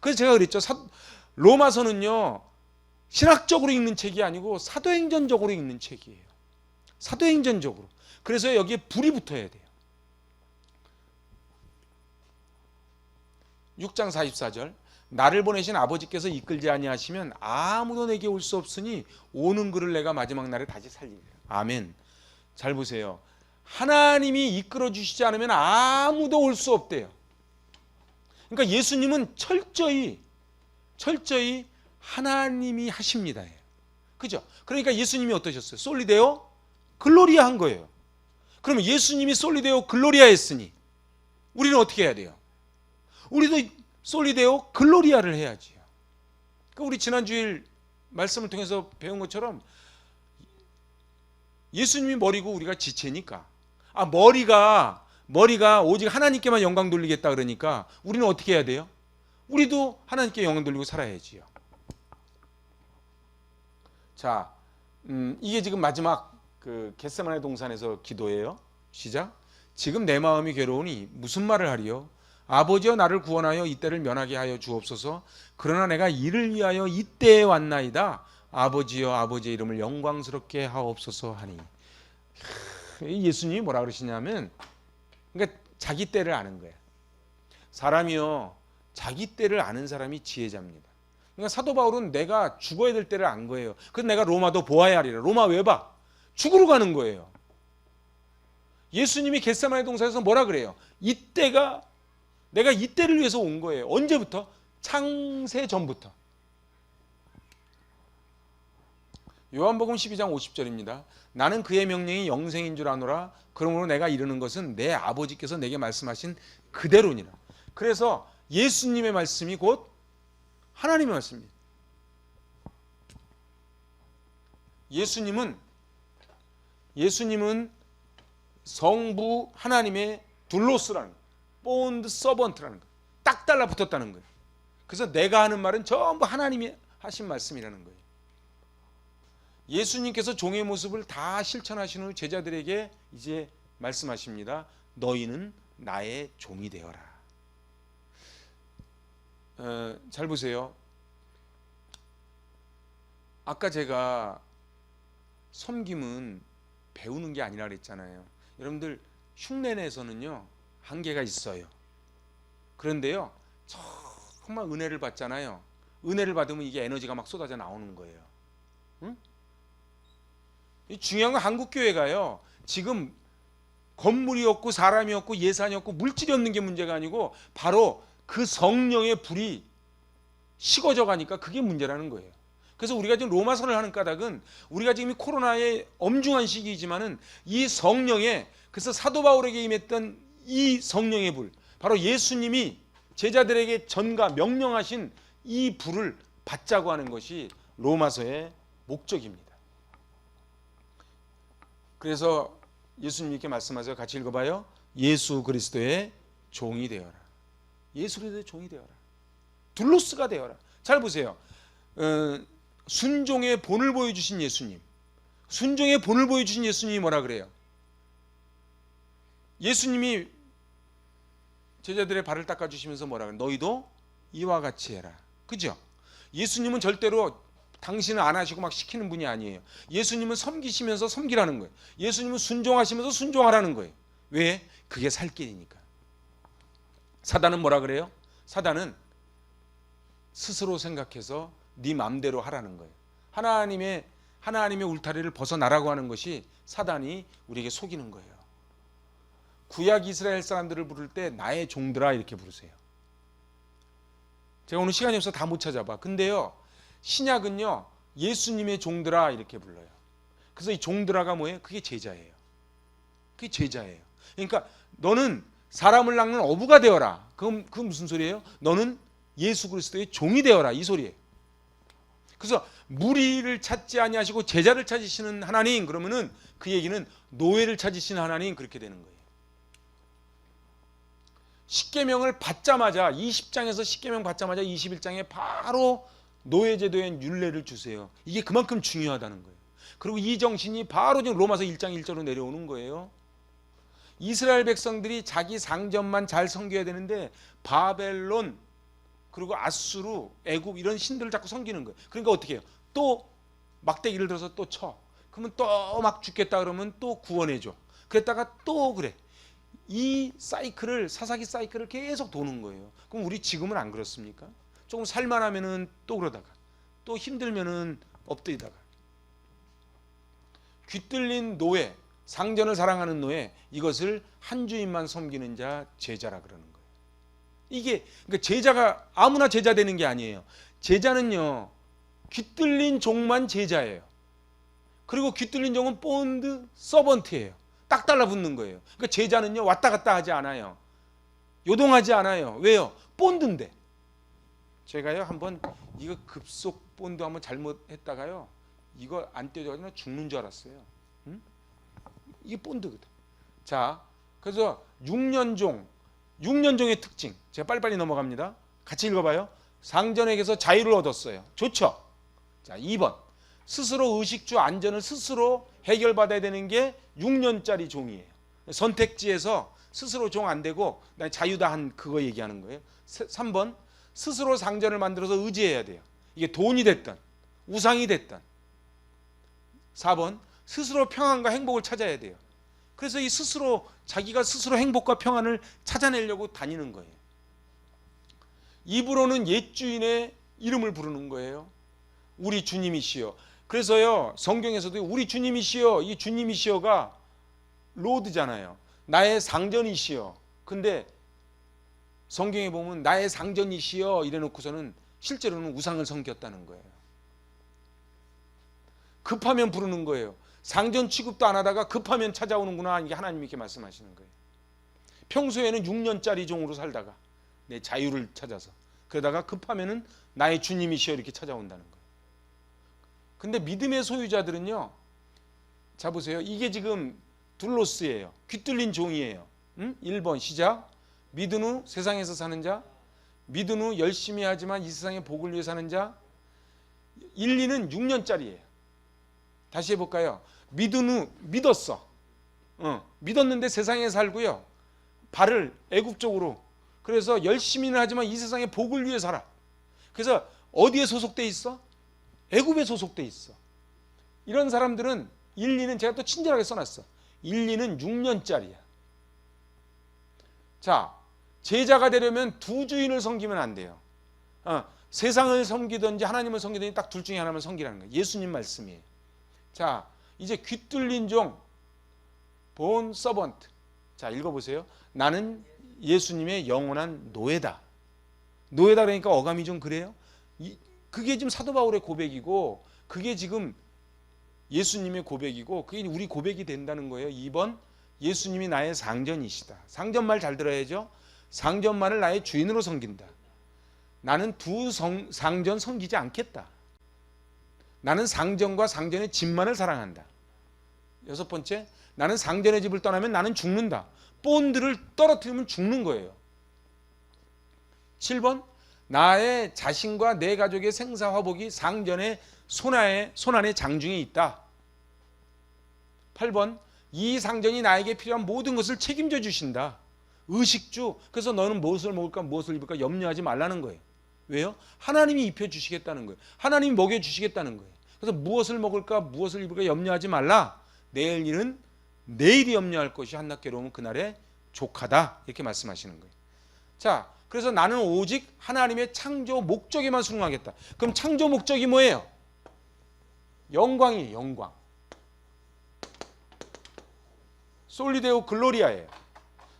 그래서 제가 그랬죠. 로마서는요, 신학적으로 읽는 책이 아니고 사도행전적으로 읽는 책이에요. 사도행전적으로. 그래서 여기에 불이 붙어야 돼요. 6장 44절. 나를 보내신 아버지께서 이끌지 아니하시면 아무도 내게 올 수 없으니 오는 그를 내가 마지막 날에 다시 살리리라. 아멘. 잘 보세요. 하나님이 이끌어 주시지 않으면 아무도 올 수 없대요. 그러니까 예수님은 철저히 하나님이 하십니다. 그죠? 그러니까 예수님이 어떠셨어요? 솔리데오 글로리아 한 거예요. 그러면 예수님이 솔리데오 글로리아 했으니 우리는 어떻게 해야 돼요? 우리도 솔리데오 글로리아를 해야지요. 그러니까 우리 지난주일 말씀을 통해서 배운 것처럼 예수님이 머리고 우리가 지체니까, 머리가 오직 하나님께만 영광 돌리겠다 그러니까 우리는 어떻게 해야 돼요? 우리도 하나님께 영광 돌리고 살아야지요. 자, 이게 지금 마지막 그 겟세마네 동산에서 기도예요. 시작. 지금 내 마음이 괴로우니 무슨 말을 하리요? 아버지여 나를 구원하여 이때를 면하게 하여 주옵소서. 그러나 내가 이를 위하여 이때에 왔나이다. 아버지여 아버지의 이름을 영광스럽게 하옵소서 하니. 예수님이 뭐라 그러시냐면, 그러니까 자기 때를 아는 거예요. 사람이요, 자기 때를 아는 사람이 지혜자입니다. 그러니까 사도 바울은 내가 죽어야 될 때를 안 거예요. 그래서 내가 로마도 보아야 하리라. 로마 왜 봐? 죽으러 가는 거예요. 예수님이 겟세마네 동산에서 뭐라 그래요? 이때가, 내가 이때를 위해서 온 거예요. 언제부터? 창세 전부터. 요한복음 12장 50절입니다. 나는 그의 명령이 영생인 줄 아노라. 그러므로 내가 이르는 것은 내 아버지께서 내게 말씀하신 그대로니라. 그래서 예수님의 말씀이 곧 하나님의 말씀입니다. 예수님은 성부 하나님의 둘로스라는 거예요. 본드 서번트라는 거예요. 딱 달라붙었다는 거예요. 그래서 내가 하는 말은 전부 하나님이 하신 말씀이라는 거예요. 예수님께서 종의 모습을 다 실천하신 후 제자들에게 이제 말씀하십니다. 너희는 나의 종이 되어라. 잘 보세요. 아까 제가 섬김은 배우는 게 아니라 그랬잖아요. 여러분들 흉내내서는요 한계가 있어요. 그런데요 정말 은혜를 받잖아요. 은혜를 받으면 이게 에너지가 막 쏟아져 나오는 거예요. 응? 중요한 건 한국교회가요 지금 건물이 없고 사람이 없고 예산이 없고 물질이 없는 게 문제가 아니고 바로 그 성령의 불이 식어져 가니까 그게 문제라는 거예요. 그래서 우리가 지금 로마서를 하는 까닭은 우리가 지금 이 코로나의 엄중한 시기이지만은 이 성령의, 그래서 사도 바울에게 임했던 이 성령의 불, 바로 예수님이 제자들에게 전가 명령하신 이 불을 받자고 하는 것이 로마서의 목적입니다. 그래서 예수님 이렇게 말씀하세요. 같이 읽어봐요. 예수 그리스도의 종이 되어라. 예수 그리스도의 종이 되어라. 둘로스가 되어라. 잘 보세요. 순종의 본을 보여주신 예수님, 순종의 본을 보여주신 예수님이 뭐라 그래요? 예수님이 제자들의 발을 닦아주시면서 뭐라 그래요? 너희도 이와 같이 해라. 그죠? 예수님은 절대로 당신은 안 하시고 막 시키는 분이 아니에요. 예수님은 섬기시면서 섬기라는 거예요. 예수님은 순종하시면서 순종하라는 거예요. 왜? 그게 살 길이니까. 사단은 뭐라 그래요? 사단은 스스로 생각해서 네 맘대로 하라는 거예요. 하나님의 울타리를 벗어나라고 하는 것이 사단이 우리에게 속이는 거예요. 구약 이스라엘 사람들을 부를 때 나의 종들아 이렇게 부르세요. 제가 오늘 시간이 없어서 다 못 찾아봐. 근데요 신약은요 예수님의 종들아 이렇게 불러요. 그래서 이 종들아가 뭐예요? 그게 제자예요. 그게 제자예요. 그러니까 너는 사람을 낚는 어부가 되어라. 그건 무슨 소리예요? 너는 예수 그리스도의 종이 되어라 이 소리예요. 그래서 무리를 찾지 아니하시고 제자를 찾으시는 하나님, 그러면은 그 얘기는 노예를 찾으시는 하나님, 그렇게 되는 거예요. 십계명을 받자마자 20장에서 십계명 받자마자 21장에 바로 노예제도의 율례를 주세요. 이게 그만큼 중요하다는 거예요. 그리고 이 정신이 바로 지금 로마서 1장 1절로 내려오는 거예요. 이스라엘 백성들이 자기 상전만 잘 섬겨야 되는데 바벨론 그리고 아수르, 애굽 이런 신들을 자꾸 섬기는 거예요. 그러니까 어떻게 해요? 또 막대기를 들어서 또 쳐. 그러면 또 막 죽겠다 그러면 또 구원해줘. 그랬다가 또 그래. 이 사이클을, 사사기 사이클을 계속 도는 거예요. 그럼 우리 지금은 안 그렇습니까? 조금 살만하면은 또 그러다가 또 힘들면은 엎드리다가. 귀 뚫린 노예, 상전을 사랑하는 노예, 이것을 한 주인만 섬기는 자 제자라 그러는 거예요. 이게 그러니까 제자가 아무나 제자 되는 게 아니에요. 제자는요, 귀뚫린 종만 제자예요. 그리고 귀뚫린 종은 본드 서번트예요. 딱 달라붙는 거예요. 그러니까 제자는요, 왔다 갔다 하지 않아요. 요동하지 않아요. 왜요? 본드인데. 제가요, 한번 이거 급속 본드 한번 잘못했다가요, 이거 안 떼져가지고 죽는 줄 알았어요. 응? 이게 본드거든. 자, 그래서 6년종의 특징. 제가 빨리빨리 넘어갑니다. 같이 읽어봐요. 상전에게서 자유를 얻었어요. 좋죠? 자, 2번. 스스로 의식주 안전을 스스로 해결받아야 되는 게 6년짜리 종이에요. 선택지에서 스스로 종 안 되고 자유다 한 그거 얘기하는 거예요. 3번. 스스로 상전을 만들어서 의지해야 돼요. 이게 돈이 됐든 우상이 됐든. 4번. 스스로 평안과 행복을 찾아야 돼요. 그래서 이 스스로 자기가 스스로 행복과 평안을 찾아내려고 다니는 거예요. 입으로는 옛 주인의 이름을 부르는 거예요. 우리 주님이시여. 그래서요, 성경에서도 우리 주님이시여, 이 주님이시여가 로드잖아요. 나의 상전이시여. 근데 성경에 보면 나의 상전이시여 이래 놓고서는 실제로는 우상을 섬겼다는 거예요. 급하면 부르는 거예요. 상전 취급도 안 하다가 급하면 찾아오는구나. 이게 하나님이 이렇게 말씀하시는 거예요. 평소에는 6년짜리 종으로 살다가 내 자유를 찾아서, 그러다가 급하면은 나의 주님이시여 이렇게 찾아온다는 거예요. 근데 믿음의 소유자들은요, 자 보세요. 이게 지금 둘로스예요. 귀뚫린 종이에요. 1번 시작. 믿은 후 세상에서 사는 자, 믿은 후 열심히 하지만 이 세상의 복을 위해 사는 자. 1, 2는 6년짜리예요. 다시 해볼까요? 믿은 후 믿었어. 믿었는데 세상에 살고요. 발을 애굽 쪽으로. 그래서 열심히는 하지만 이 세상의 복을 위해 살아. 그래서 어디에 소속돼 있어? 애굽에 소속돼 있어. 이런 사람들은 1, 2는 제가 또 친절하게 써놨어. 1, 2는 6년짜리야. 자, 제자가 되려면 두 주인을 섬기면 안 돼요. 세상을 섬기든지 하나님을 섬기든지 딱 둘 중에 하나만 섬기라는 거예요. 예수님 말씀이에요. 자, 이제 귀뚫린 종, 본 서번트. 자, 읽어보세요. 나는 예수님의 영원한 노예다. 노예다 그러니까 어감이 좀 그래요. 그게 지금 사도 바울의 고백이고, 그게 지금 예수님의 고백이고, 그게 우리 고백이 된다는 거예요. 2번, 예수님이 나의 상전이시다. 상전말 잘 들어야죠. 상전말을 나의 주인으로 섬긴다. 나는 두 상전 섬기지 않겠다. 나는 상전과 상전의 집만을 사랑한다. 6번째, 나는 상전의 집을 떠나면 나는 죽는다. 본드를 떨어뜨리면 죽는 거예요. 7번, 나의 자신과 내 가족의 생사화복이 상전의 손안의 장중에 있다. 8번, 이 상전이 나에게 필요한 모든 것을 책임져 주신다. 의식주. 그래서 너는 무엇을 먹을까 무엇을 입을까 염려하지 말라는 거예요. 왜요? 하나님이 입혀주시겠다는 거예요. 하나님이 먹여주시겠다는 거예요. 그래서 무엇을 먹을까 무엇을 입을까 염려하지 말라. 내일 일은 내일이 염려할 것이 한낱 괴로우면 그날의 족하다. 이렇게 말씀하시는 거예요. 자, 그래서 나는 오직 하나님의 창조 목적에만 순응하겠다. 그럼 창조 목적이 뭐예요? 영광이에요. 영광. 솔리데오 글로리아예요.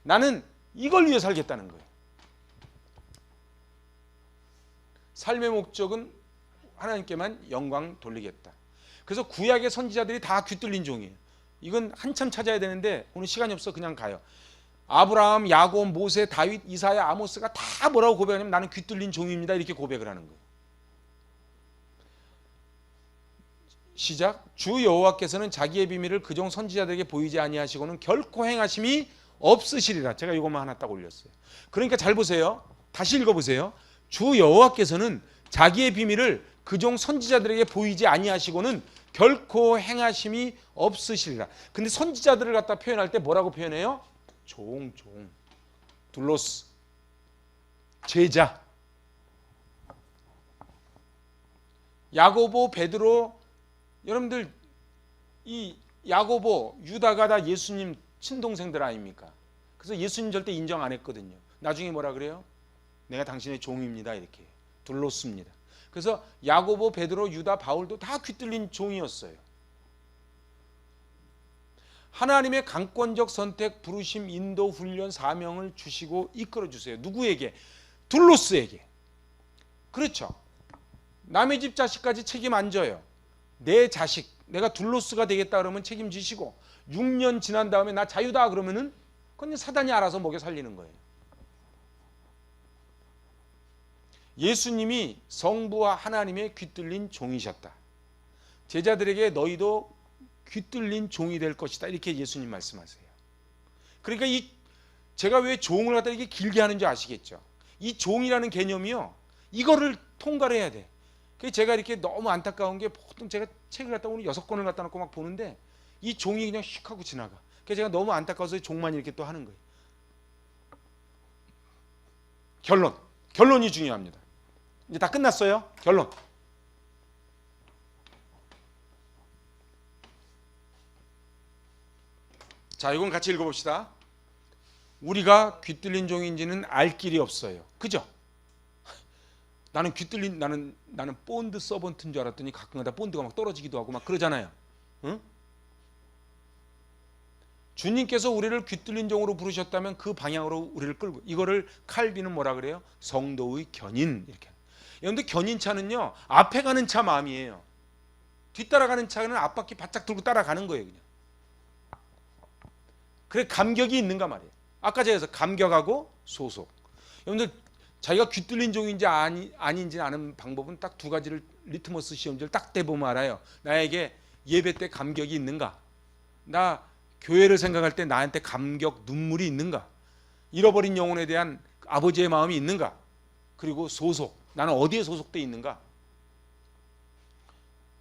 나는 이걸 위해 살겠다는 거예요. 삶의 목적은 하나님께만 영광 돌리겠다. 그래서 구약의 선지자들이 다 귀뚫린 종이에요. 이건 한참 찾아야 되는데 오늘 시간이 없어 그냥 가요. 아브라함, 야곱, 모세, 다윗, 이사야, 아모스가 다 뭐라고 고백하냐면 나는 귀뚫린 종입니다. 이렇게 고백을 하는 거예요. 시작. 주 여호와께서는 자기의 비밀을 그종 선지자들에게 보이지 아니하시고는 결코 행하심이 없으시리라. 제가 이것만 하나 딱 올렸어요. 그러니까 잘 보세요. 다시 읽어보세요. 주 여호와께서는 자기의 비밀을 그종 선지자들에게 보이지 아니하시고는 결코 행하심이 없으시리라. 근데 선지자들을 갖다 표현할 때 뭐라고 표현해요? 종, 둘로스, 제자. 야고보, 베드로, 여러분들 이 야고보, 유다가 다 예수님 친동생들 아닙니까? 그래서 예수님 절대 인정 안 했거든요. 나중에 뭐라 그래요? 내가 당신의 종입니다. 이렇게 둘로스입니다. 그래서 야고보, 베드로, 유다, 바울도 다 귀뚫린 종이었어요. 하나님의 강권적 선택, 부르심, 인도, 훈련, 사명을 주시고 이끌어 주세요. 누구에게? 둘로스에게. 그렇죠. 남의 집 자식까지 책임 안 져요. 내 자식, 내가 둘로스가 되겠다 그러면 책임지시고 6년 지난 다음에 나 자유다 그러면은 그건 사단이 알아서 먹여 살리는 거예요. 예수님이 성부와 하나님의 귀뚫린 종이셨다. 제자들에게 너희도 귀뚫린 종이 될 것이다. 이렇게 예수님 말씀하세요. 그러니까 제가 왜 종을 갖다 이렇게 길게 하는지 아시겠죠? 이 종이라는 개념이요. 이거를 통과를 해야 돼. 그래서 제가 이렇게 너무 안타까운 게 보통 제가 책을 갖다 오늘 6권을 갖다 놓고 막 보는데 이 종이 그냥 휙 하고 지나가. 그래서 제가 너무 안타까워서 종만 이렇게 또 하는 거예요. 결론이 중요합니다. 이제 다 끝났어요. 결론. 자, 이건 같이 읽어봅시다. 우리가 귀뚫린 종인지는 알 길이 없어요. 그죠? 나는 귀뚫린 나는 본드 서번트인 줄 알았더니 가끔가다 본드가 막 떨어지기도 하고 막 그러잖아요. 응? 주님께서 우리를 귀뚫린 종으로 부르셨다면 그 방향으로 우리를 끌고, 이거를 칼빈은 뭐라 그래요? 성도의 견인. 이렇게. 그런데 견인차는요, 앞에 가는 차 마음이에요. 뒤따라가는 차는 앞바퀴 바짝 들고 따라가는 거예요. 그냥. 그래, 감격이 있는가 말이에요. 아까 제가 감격하고 소속. 여러분들 자기가 귀뚫린 종인지 아닌지 아는 방법은 딱 두 가지를, 리트머스 시험지를 딱 대보면 알아요. 나에게 예배 때 감격이 있는가? 나 교회를 생각할 때 나한테 감격, 눈물이 있는가? 잃어버린 영혼에 대한 아버지의 마음이 있는가? 그리고 소속, 나는 어디에 소속돼 있는가?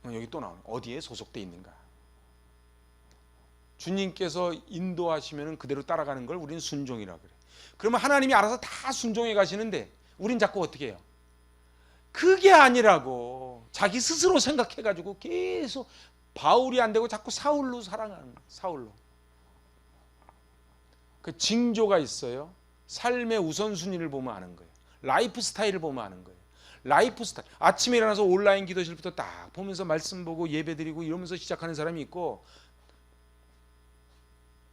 여기 또 나오네. 어디에 소속돼 있는가? 주님께서 인도하시면 그대로 따라가는 걸 우리는 순종이라 그래. 그러면 하나님이 알아서 다 순종해 가시는데 우린 자꾸 어떻게 해요? 그게 아니라고 자기 스스로 생각해가지고 계속 바울이 안 되고 자꾸 사울로 살아가는 거예요. 사울로. 그 징조가 있어요. 삶의 우선순위를 보면 아는 거예요. 라이프 스타일을 보면 아는 거예요. 라이프 스타일. 아침에 일어나서 온라인 기도실부터 딱 보면서 말씀 보고 예배 드리고 이러면서 시작하는 사람이 있고,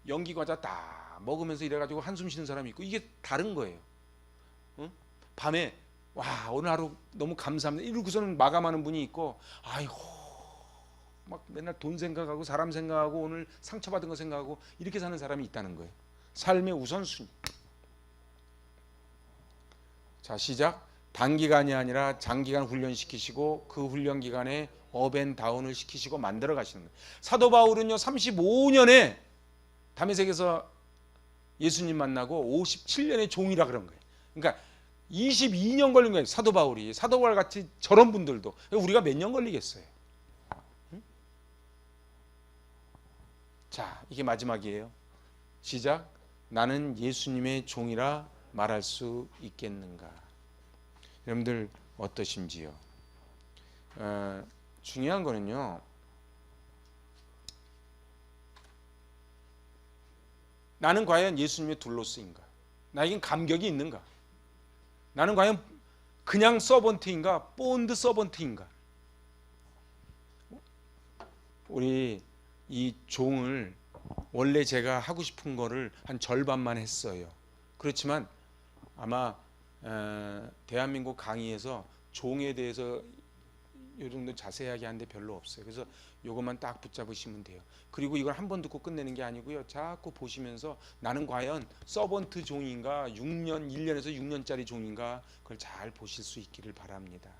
연기 과자 딱 먹으면서 이래가지고 한숨 쉬는 사람이 있고, 이게 다른 거예요. 응? 밤에 와 오늘 하루 너무 감사합니다 이러고서는 마감하는 분이 있고, 아이고 막 맨날 돈 생각하고 사람 생각하고 오늘 상처받은 거 생각하고 이렇게 사는 사람이 있다는 거예요. 삶의 우선순위. 자, 시작. 단기간이 아니라 장기간 훈련시키시고 그 훈련 기간에 업앤다운을 시키시고 만들어 가시는 거예요. 사도 바울은요 35년에 다메섹에서 예수님 만나고 57년의 종이라 그런 거예요. 그러니까 22년 걸린 거예요. 사도 바울이. 사도 바울 같이 저런 분들도. 우리가 몇 년 걸리겠어요. 응? 자, 이게 마지막이에요. 시작. 나는 예수님의 종이라 말할 수 있겠는가? 여러분들 어떠신지요? 중요한 거는요, 나는 과연 예수님의 둘로스인가? 나에겐 감격이 있는가? 나는 과연 그냥 서번트인가? 본드 서번트인가? 우리 이 종을 원래 제가 하고 싶은 거를 한 절반만 했어요. 그렇지만 아마 대한민국 강의에서 종에 대해서 이 정도 자세하게 하는데 별로 없어요. 그래서 이것만 딱 붙잡으시면 돼요. 그리고 이걸 한 번 듣고 끝내는 게 아니고요. 자꾸 보시면서 나는 과연 서번트 종인가 1년에서 6년짜리 종인가 그걸 잘 보실 수 있기를 바랍니다.